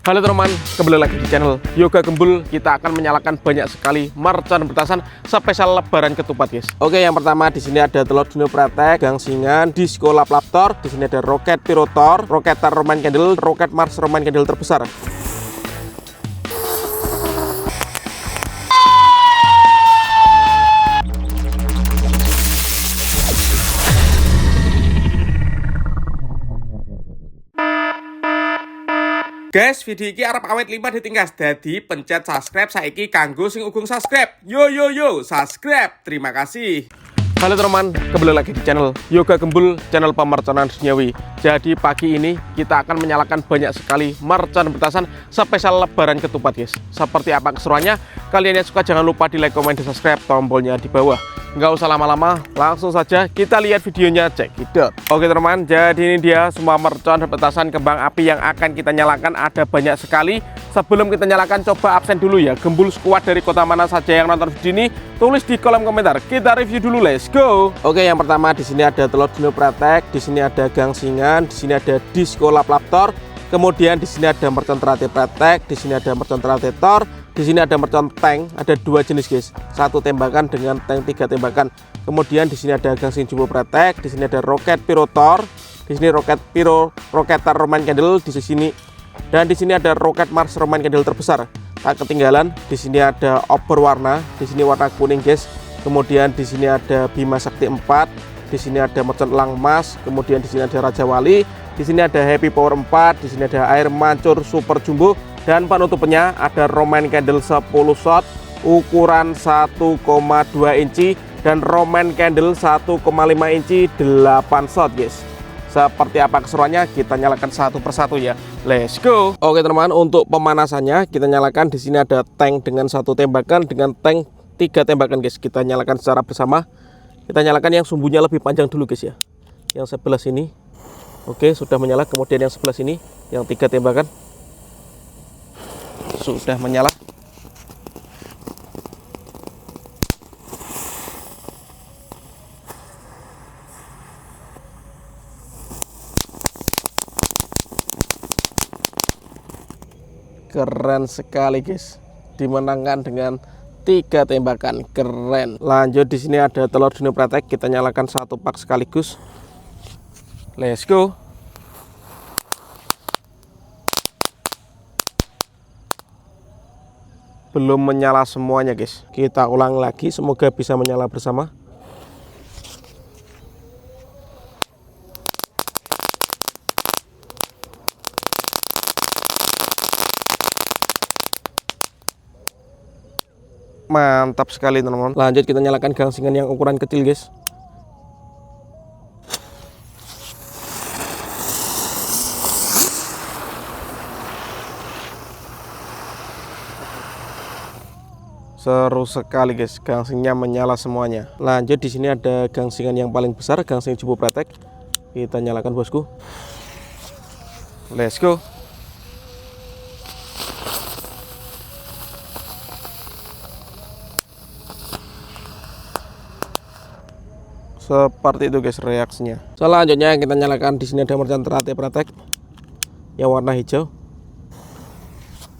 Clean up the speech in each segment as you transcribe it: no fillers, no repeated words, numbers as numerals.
Halo teman-teman, kembali lagi di channel Yoga Gembul. Kita akan menyalakan banyak sekali mercon petasan spesial lebaran ketupat, guys. Oke, yang pertama di sini ada telur dino pratek, gangsingan, disco laplaptor. Di sini ada roket pirotor, roketar roman candle, roket mars roman candle terbesar. Guys, video ini arep awet 5 ditingkas. Dadi pencet subscribe saiki kanggo sing ugung subscribe. Yo subscribe. Terima kasih. Halo teman-teman, kembali lagi di channel Yoga Gembul, channel pemerconan duniawi. Jadi pagi ini kita akan menyalakan banyak sekali mercon petasan spesial lebaran ketupat, guys. Seperti apa keseruannya? Kalian yang suka jangan lupa di like, komen, dan subscribe, tombolnya di bawah. Nggak usah lama-lama, langsung saja kita lihat videonya, cek it. Oke teman-teman, jadi ini dia semua mercon petasan kembang api yang akan kita nyalakan. Ada banyak sekali. Sebelum kita nyalakan, coba absen dulu ya. Gembul squad dari kota mana saja yang nonton video ini, tulis di kolom komentar. Kita review dulu, let's go. Oke, yang pertama di sini ada telur dino pratek, di sini ada gangsingan, di sini ada disco laplaptor, kemudian di sini ada mercon terate pratek, di sini ada mercon terate tor. Di sini ada mercon tank, ada dua jenis, guys. Satu tembakan dengan tank 3 tembakan. Kemudian di sini ada gangsing jumbo pratek, di sini ada roket pirotor, di sini roketar roman candle di sini, dan di sini ada roket mars roman candle terbesar. Tak ketinggalan, di sini ada obor warna, di sini warna kuning, guys. Kemudian di sini ada Bima Sakti 4, di sini ada mercon elang emas, kemudian di sini ada Raja Wali, di sini ada Happy Power 4, di sini ada air mancur super jumbo. Dan penutupnya ada roman candle 10 shot ukuran 1,2 inci dan roman candle 1,5 inci 8 shot, guys. Seperti apa keseruannya, kita nyalakan satu persatu ya. Let's go. Oke teman-teman, untuk pemanasannya kita nyalakan. Di sini ada tank dengan 1 tembakan dengan tank 3 tembakan, guys. Kita nyalakan secara bersama. Kita nyalakan yang sumbunya lebih panjang dulu, guys ya. Yang sebelah sini. Oke, sudah menyala. Kemudian yang sebelah sini yang 3 tembakan sudah menyala. Keren sekali, guys. Dimenangkan dengan 3 tembakan. Keren. Lanjut, di sini ada telur dino pratek. Kita nyalakan 1 pak sekaligus. Let's go. Belum menyala semuanya, guys. Kita ulang lagi, semoga bisa menyala bersama. Mantap sekali teman-teman. Lanjut kita nyalakan gangsingan yang ukuran kecil, guys. Seru sekali, guys. Gangsingnya menyala semuanya. Lanjut, di sini ada gangsingan yang paling besar, gangsing jumbo pratek. Kita nyalakan, bosku. Let's go. Seperti itu, guys, reaksinya. Selanjutnya kita nyalakan. Di sini ada mercon terate pratek yang warna hijau.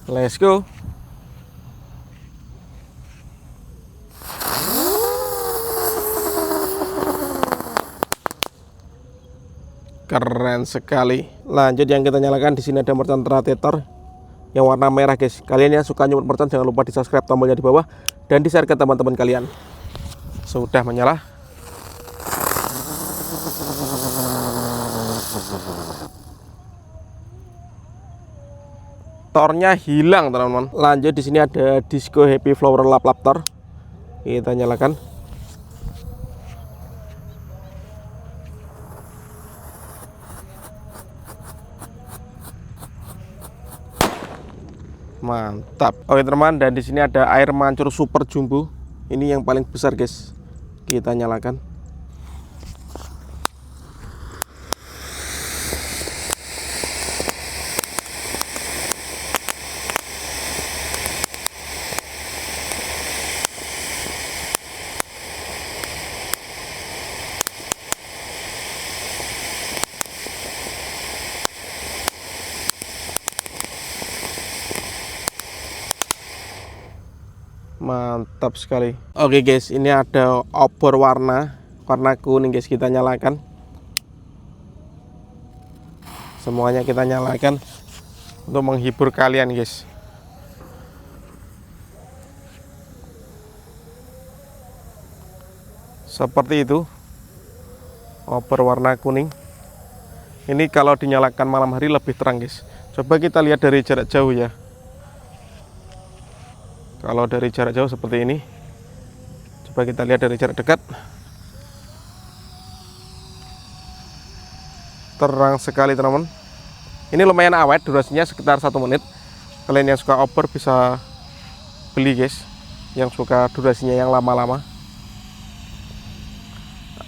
Let's go. Keren sekali. Lanjut yang kita nyalakan, di sini ada mercon terate tor yang warna merah, guys. Kalian yang suka nyumut mercon jangan lupa di subscribe, tombolnya di bawah, dan di share ke teman-teman kalian. Sudah menyala. Tornya hilang, teman-teman. Lanjut, di sini ada disco happy flower laplaptor. Kita nyalakan. Mantap. Oke teman, dan di sini ada air mancur super jumbo. Ini yang paling besar, guys. Kita nyalakan. Mantap sekali. Oke guys, ini ada obor warna kuning guys, kita nyalakan. Semuanya kita nyalakan untuk menghibur kalian guys. Seperti itu, obor warna kuning. Ini kalau dinyalakan malam hari lebih terang guys. Coba kita lihat dari jarak jauh ya. Kalau dari jarak jauh seperti ini. Coba kita lihat dari jarak dekat. Terang sekali teman-teman. Ini lumayan awet, durasinya sekitar 1 menit. Kalian yang suka obor bisa beli guys, yang suka durasinya yang lama-lama.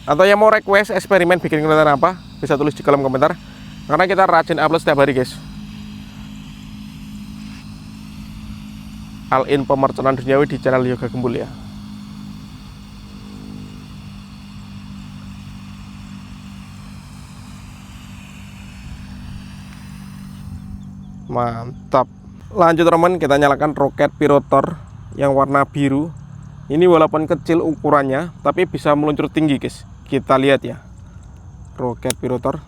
Atau yang mau request eksperimen bikin konten apa, bisa tulis di kolom komentar, karena kita rajin upload setiap hari guys. All in pemerconaan duniawi di channel Yoga Gembul ya. Mantap. Lanjut teman, kita nyalakan roket pirotor yang warna biru. Ini walaupun kecil ukurannya, tapi bisa meluncur tinggi guys. Kita lihat ya, roket pirotor.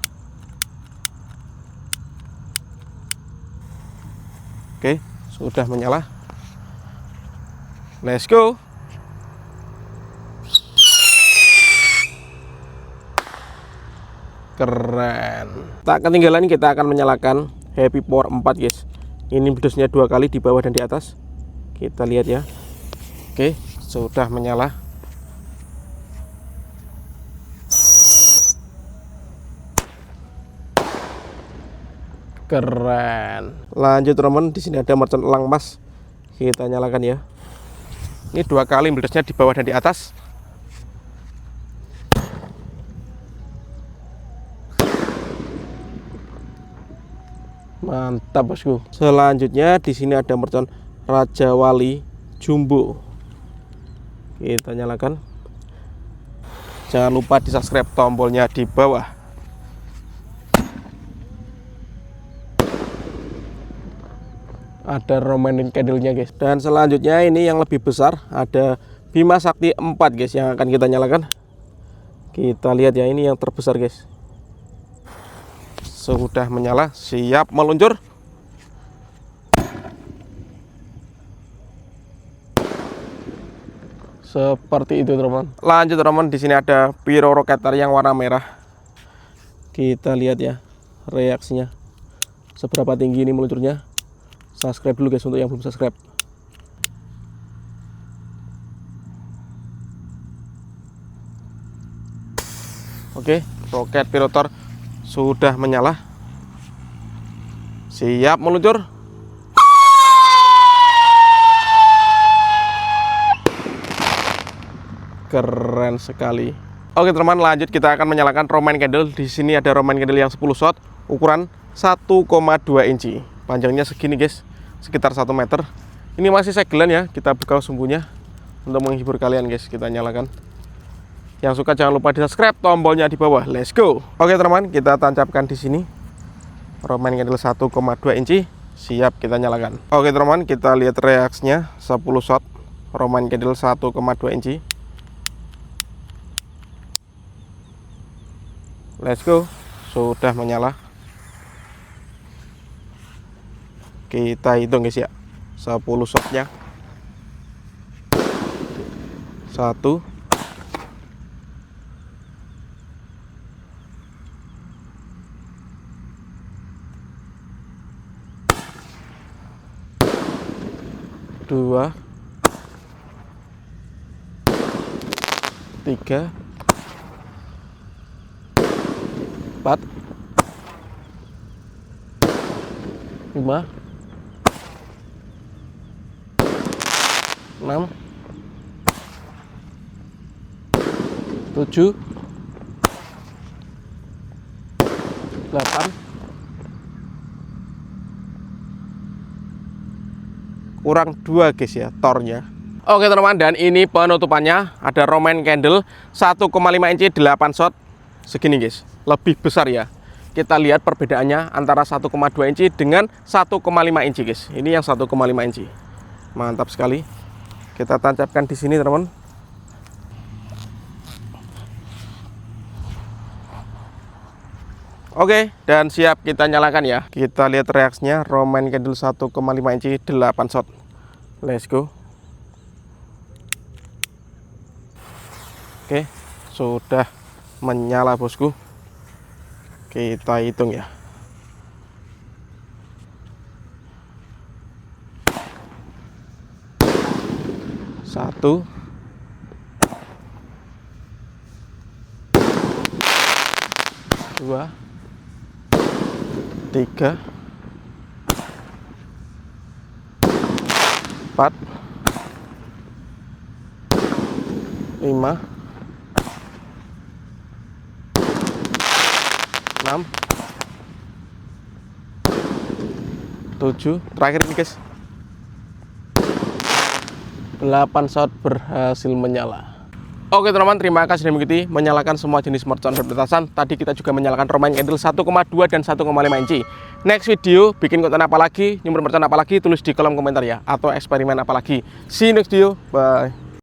Oke, sudah menyala. Let's go. Keren. Tak ketinggalan, kita akan menyalakan Happy Power 4 guys. Ini bledosnya 2 kali di bawah dan di atas. Kita lihat ya. Oke, sudah menyala. Keren. Lanjut teman, di sini ada mercon elang emas. Kita nyalakan ya. Ini 2 kali bledosnya di bawah dan di atas. Mantap bosku. Selanjutnya di sini ada mercon Raja Wali Jumbo. Kita nyalakan. Jangan lupa di subscribe, tombolnya di bawah. Ada Roman candle-nya guys. Dan selanjutnya ini yang lebih besar, ada Bima Sakti 4 guys, yang akan kita nyalakan. Kita lihat ya, ini yang terbesar guys. Sudah menyala, siap meluncur. Seperti itu teman. Lanjut teman, di sini ada Pyro Roketer yang warna merah. Kita lihat ya reaksinya, seberapa tinggi ini meluncurnya. Subscribe dulu guys untuk yang belum subscribe. Oke, roket pirotor sudah menyala, siap meluncur. Keren sekali. Oke teman, lanjut kita akan menyalakan Roman candle. Di sini ada Roman candle yang 10 shot, ukuran 1,2 inci. Panjangnya segini guys, sekitar 1 meter. Ini masih segelan ya, kita buka sumbunya untuk menghibur kalian guys. Kita nyalakan. Yang suka jangan lupa di subscribe, tombolnya di bawah. Let's go. Oke teman, kita tancapkan di sini Roman candle 1,2 inci. Siap kita nyalakan. Oke teman, kita lihat reaksinya. 10 shot Roman candle 1,2 inci. Let's go. Sudah menyala. Kita hitung guys ya, 10 shotnya. 1, 2, 3, 4, 5, 6, 7, 8, kurang 2 guys ya tornya. Oke teman-teman, dan ini penutupannya. Ada Roman candle 1,5 inci 8 shot segini guys, lebih besar ya. Kita lihat perbedaannya antara 1,2 inci dengan 1,5 inci guys. Ini yang 1,5 inci. Mantap sekali. Kita tancapkan di sini, teman. Oke, dan siap kita nyalakan ya. Kita lihat reaksinya. Roman candle 1,5 inci 8 shot. Let's go. Oke, sudah menyala bosku. Kita hitung ya. 1, 2, 3, 4, 5, 6, 7, terakhir ini guys, 8 shot berhasil menyala. Oke teman-teman, terima kasih sudah mengikuti menyalakan semua jenis mercon berpetasan. Tadi kita juga menyalakan Roman candle 1,2 dan 1,5 inci. Next video bikin konten apa lagi, nyumber mercon apa lagi, tulis di kolom komentar ya, atau eksperimen apa lagi. See you next video, bye.